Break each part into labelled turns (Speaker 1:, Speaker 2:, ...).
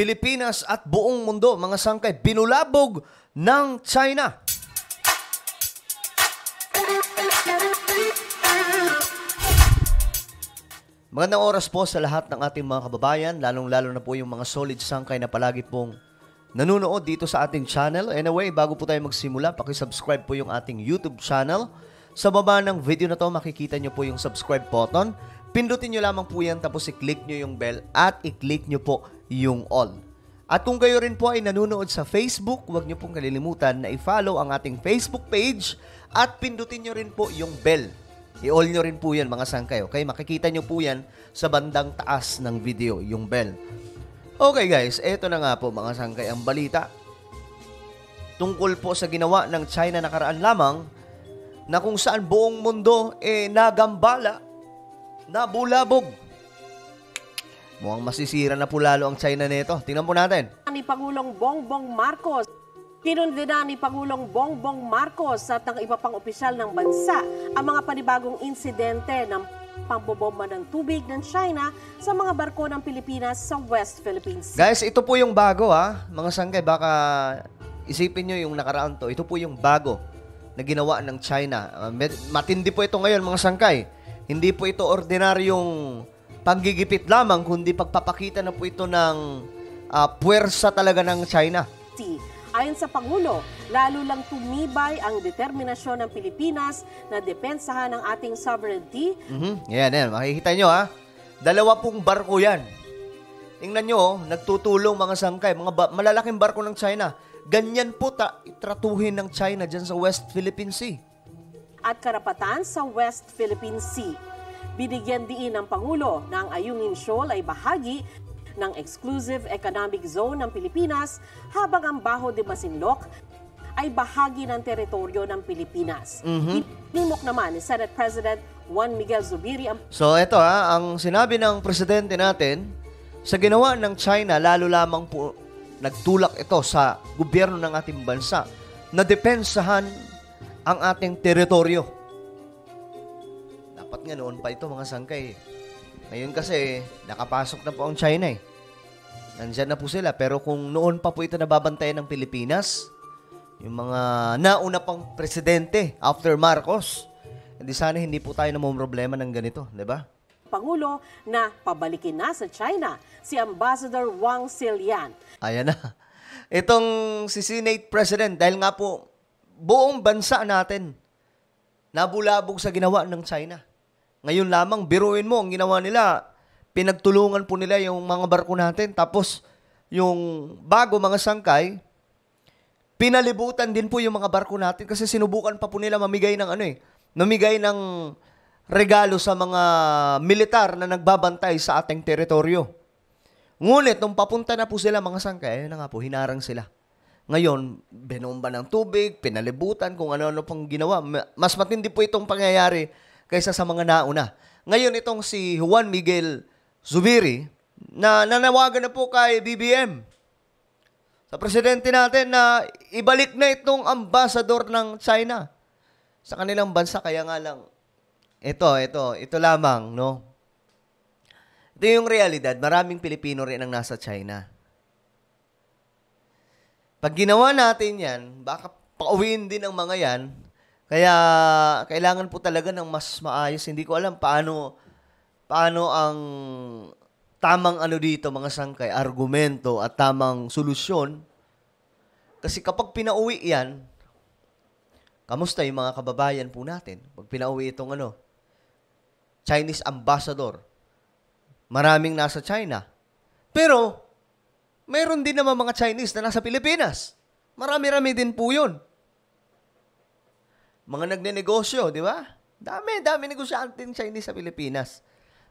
Speaker 1: Pilipinas at buong mundo, mga sangkay, binulabog ng China. Magandang oras po sa lahat ng ating mga kababayan, lalong-lalo na po yung mga solid sangkay na palagi pong nanonood dito sa ating channel. Anyway, bago po tayo magsimula, pakisubscribe po yung ating YouTube channel. Sa baba ng video na to, makikita nyo po yung subscribe button. Pindutin nyo lamang po yan, tapos i-click nyo yung bell at i-click nyo po yung all. At kung kayo rin po ay nanonood sa Facebook, huwag nyo pong kalilimutan na i-follow ang ating Facebook page at pindutin nyo rin po yung bell. I-all nyo rin po yan, mga sangkay. Okay? Makikita nyo po yan sa bandang taas ng video, yung bell. Okay guys, eto na nga po mga sangkay ang balita. Tungkol po sa ginawa ng China nakaraan lamang na kung saan buong mundo nagambala, nabulabog. Mukhang masisira na po lalo ang China nito. Tingnan po natin.
Speaker 2: Ni Pangulong Bongbong Marcos. Kinundina ni Pangulong Bongbong Marcos at ng iba pang opisyal ng bansa ang mga panibagong insidente ng pambobomba ng tubig ng China sa mga barko ng Pilipinas sa West Philippine Sea.
Speaker 1: Guys, ito po yung bago mga sangkay. Baka isipin nyo yung nakaraan to. Ito po yung bago na ginawa ng China. Matindi po ito ngayon mga sangkay. Hindi po ito ordinaryong panggigipit lamang, kundi pagpapakita na po ito ng puwersa talaga ng China.
Speaker 2: Ayon sa Pangulo, lalo lang tumibay ang determinasyon ng Pilipinas na depensahan ang ating sovereignty.
Speaker 1: Yan. Makikita nyo Dalawa pong barko yan. Tingnan nyo, nagtutulong mga sangkay, mga malalaking barko ng China. Ganyan po tratuhin ng China dyan sa West Philippine Sea.
Speaker 2: At karapatan sa West Philippine Sea. Binigyan diin ng Pangulo na ang Ayungin Shoal ay bahagi ng Exclusive Economic Zone ng Pilipinas habang ang Baho de Masinloc ay bahagi ng teritoryo ng Pilipinas. Inimok naman ni Senate President Juan Miguel Zubiri ang...
Speaker 1: So ito ang sinabi ng presidente natin, sa ginawa ng China, lalo lamang po nagtulak ito sa gobyerno ng ating bansa na depensahan ang ating teritoryo. Dapat nga noon pa ito mga sangkay. Ngayon kasi, nakapasok na po ang China Nandyan na po sila. Pero kung noon pa po ito nababantayan ng Pilipinas, yung mga nauna pang presidente after Marcos, hindi po tayo namumroblema ng ganito, di ba?
Speaker 2: Pangulo na pabalikin na sa China si Ambassador Wang Xilian.
Speaker 1: Ayan na. Itong si Senate President, dahil nga po buong bansa natin nabulabog sa ginawa ng China. Ngayon lamang, biruin mo, ang ginawa nila, pinagtulungan po nila yung mga barko natin. Tapos, yung bago mga sangkay, pinalibutan din po yung mga barko natin kasi sinubukan pa po nila mamigay ng mamigay ng regalo sa mga militar na nagbabantay sa ating teritoryo. Ngunit, nung papunta na po sila mga sangkay, ayun na nga po, hinarang sila. Ngayon, binomba ng tubig, pinalibutan, kung ano-ano pang ginawa. Mas matindi po itong pangyayari kaysa sa mga nauna. Ngayon, itong si Juan Miguel Zubiri, na nanawagan na po kay BBM, sa presidente natin, na ibalik na itong ambassador ng China sa kanilang bansa. Kaya nga lang, ito lamang, no? Ito yung realidad. Maraming Pilipino rin ang nasa China. Pag ginawa natin yan, baka pauwiin din ang mga yan. Kaya kailangan po talaga ng mas maayos. Hindi ko alam paano ang tamang dito mga sangkay, argumento at tamang solusyon. Kasi kapag pinauwi yan, kamusta yung mga kababayan po natin? Pag pinauwi itong Chinese ambassador, maraming nasa China. Pero, mayroon din naman mga Chinese na nasa Pilipinas. Marami-rami din po yun. Mga nagnenegosyo, di ba? Dami negosyanteng Chinese sa Pilipinas.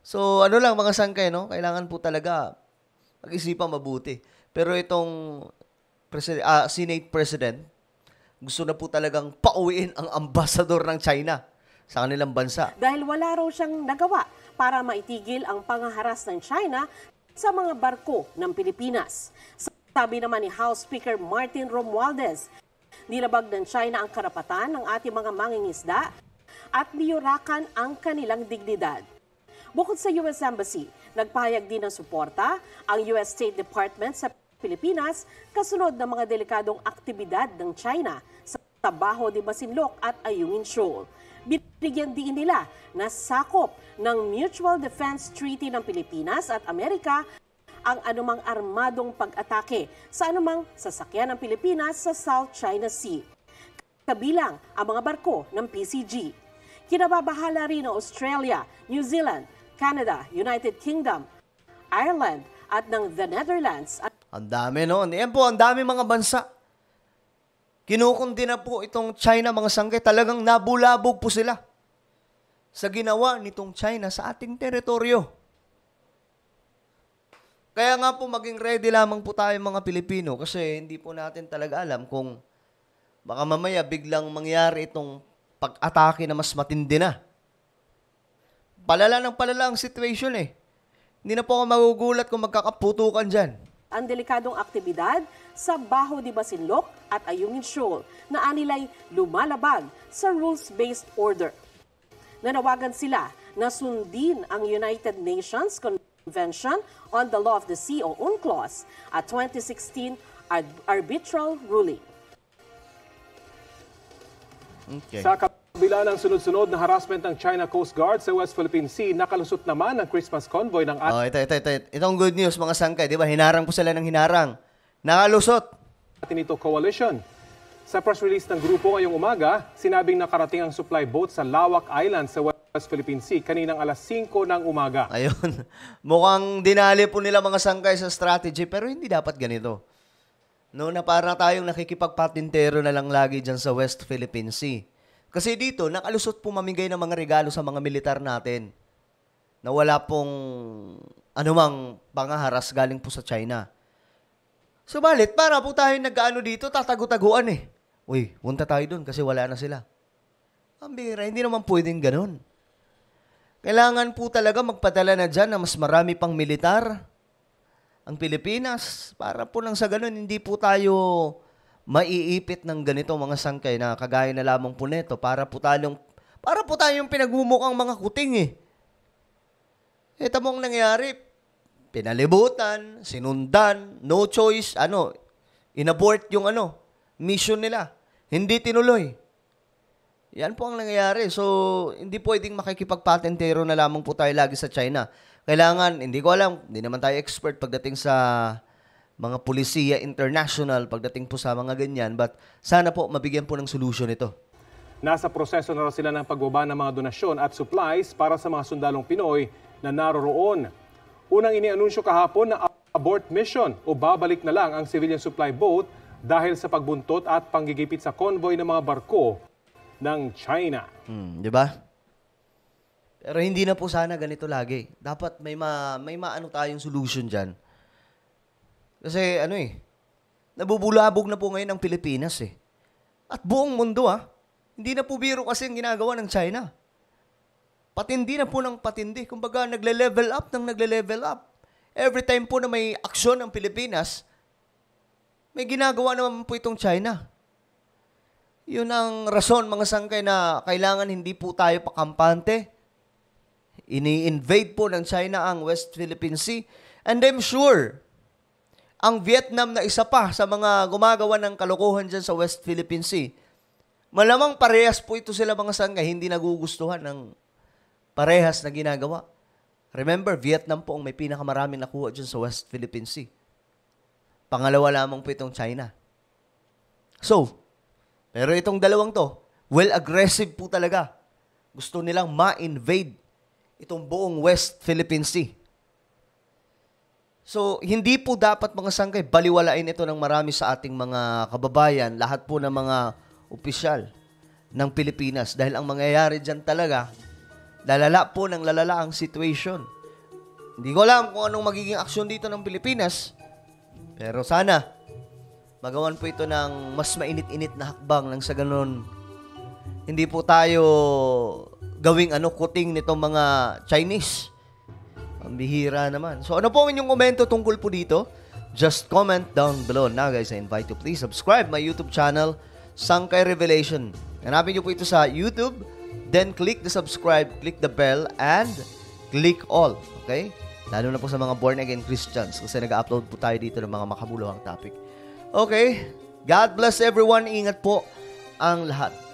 Speaker 1: So, lang mga sangkay, no? Kailangan po talaga pag-isipan mabuti. Pero itong Senate President, gusto na po talagang pauwiin ang ambassador ng China sa kanilang bansa.
Speaker 2: Dahil wala raw siyang nagawa para maitigil ang pangaharas ng China sa mga barko ng Pilipinas. Sabi naman ni House Speaker Martin Romualdez, nilabag ng China ang karapatan ng ating mga mangingisda at niyurakan ang kanilang dignidad. Bukod sa US Embassy, nagpahayag din ng suporta ang US State Department sa Pilipinas kasunod ng mga delikadong aktibidad ng China sa Bajo de Masinloc at Ayungin Shoal. Binigyan din nila na sakop ng Mutual Defense Treaty ng Pilipinas at Amerika ang anumang armadong pag-atake sa anumang sasakyan ng Pilipinas sa South China Sea. Kabilang ang mga barko ng PCG. Kinababahala rin ng Australia, New Zealand, Canada, United Kingdom, Ireland at ng the Netherlands.
Speaker 1: Ang dami noon. Yan po, ang dami mga bansa. Kinukundi na po itong China, mga sangkay. Talagang nabulabog po sila sa ginawa nitong China sa ating teritoryo. Kaya nga po maging ready lamang po tayo mga Pilipino kasi hindi po natin talaga alam kung baka mamaya biglang mangyari itong pag-atake na mas matindi na. Palala ng palala ang situation eh. Hindi na po ako magugulat kung magkakaputukan dyan.
Speaker 2: Ang delikadong aktibidad sa Bajo de Masinloc at Ayungin Shoal na anilay lumalabag sa rules-based order. Nanawagan sila na sundin ang United Nations Convention on the Law of the Sea o UNCLOS at 2016 arbitral ruling.
Speaker 1: Okay.
Speaker 3: Sa kabila ng sunod-sunod na harassment ng China Coast Guard sa West Philippine Sea, nakalusot naman ang Christmas convoy ng
Speaker 1: Itong good news mga sangkay, di ba? Hinarang po sila ng hinarang. Nakalusot.
Speaker 3: Atinito Coalition. Sa press release ng grupo ngayong umaga, sinabing nakarating ang supply boat sa Lawak Island sa West Philippine Sea kaninang alas 5 ng umaga.
Speaker 1: Ayun. Mukhang dinali po nila mga sangkay sa strategy pero hindi dapat ganito. No, na para tayong nakikipagpatintero na lang lagi dyan sa West Philippine Sea. Kasi dito, nakalusot po mamigay ng mga regalo sa mga militar natin na wala pong anumang pangaharas galing po sa China. Subalit, para po tayo nag-ano dito, tatago-taguan eh. Uy, punta tayo dun kasi wala na sila. Ang bira, hindi naman pwedeng ganun. Kailangan po talaga magpadala na dyan na mas marami pang militar ang Pilipinas para po nang sa ganun hindi po tayo maiipit ng ganito mga sangkay na kagaya na lamang po neto para po tayong pinagmumukhang mga kuting eh. Ito mong nangyari, pinalibutan, sinundan, no choice, inabort yung mission nila. Hindi tinuloy. Yan po ang nangyayari. So, hindi pwedeng makikipagpatentero na lamang po tayo lagi sa China. Kailangan, hindi ko alam, hindi naman tayo expert pagdating sa mga pulisiya international, pagdating po sa mga ganyan, but sana po mabigyan po ng solusyon ito.
Speaker 3: Nasa proseso na raw sila ng pagbaba ng mga donasyon at supplies para sa mga sundalong Pinoy na naroroon. Unang inianunsyo kahapon na abort mission o babalik na lang ang civilian supply boat dahil sa pagbuntot at panggigipit sa convoy ng mga barko ng China.
Speaker 1: Di ba? Pero hindi na po sana ganito lagi. Dapat may maano tayong solution dyan. Kasi nabubulabog na po ngayon ang Pilipinas eh. At buong mundo hindi na po biro kasi ang ginagawa ng China. Patindi na po ng patindi. Kumbaga nagle-level up. Every time po na may aksyon ang Pilipinas, may ginagawa naman po itong China. Yun ang rason mga sangkay na kailangan hindi po tayo pakampante. Ini-invade po ng China ang West Philippine Sea. And I'm sure, ang Vietnam na isa pa sa mga gumagawa ng kalokohan dyan sa West Philippine Sea, malamang parehas po ito sila mga sangkay, hindi nagugustuhan ng parehas na ginagawa. Remember, Vietnam po ang may pinakamaraming nakuha dyan sa West Philippine Sea. Pangalawa lamang po itong China. So, pero itong dalawang to, aggressive po talaga. Gusto nilang ma-invade itong buong West Philippine Sea. So, hindi po dapat mga sangkay baliwalain ito ng marami sa ating mga kababayan, lahat po ng mga opisyal ng Pilipinas. Dahil ang mangyayari dyan talaga, lalala po ng lalala ang situation. Hindi ko alam kung anong magiging aksyon dito ng Pilipinas, pero sana magawan po ito ng mas mainit-init na hakbang nang sa ganun. Hindi po tayo gawing kuting nitong mga Chinese. Ang bihira naman. So ano po ang inyong komento tungkol po dito? Just comment down below. Now guys, I invite you please subscribe my YouTube channel, Sangkay Revelation. Hanapin niyo po ito sa YouTube. Then click the subscribe, click the bell, and click all. Okay? Lalo na po sa mga born-again Christians kasi nag-upload po tayo dito ng mga makabuluhang topic. Okay, God bless everyone. Ingat po ang lahat.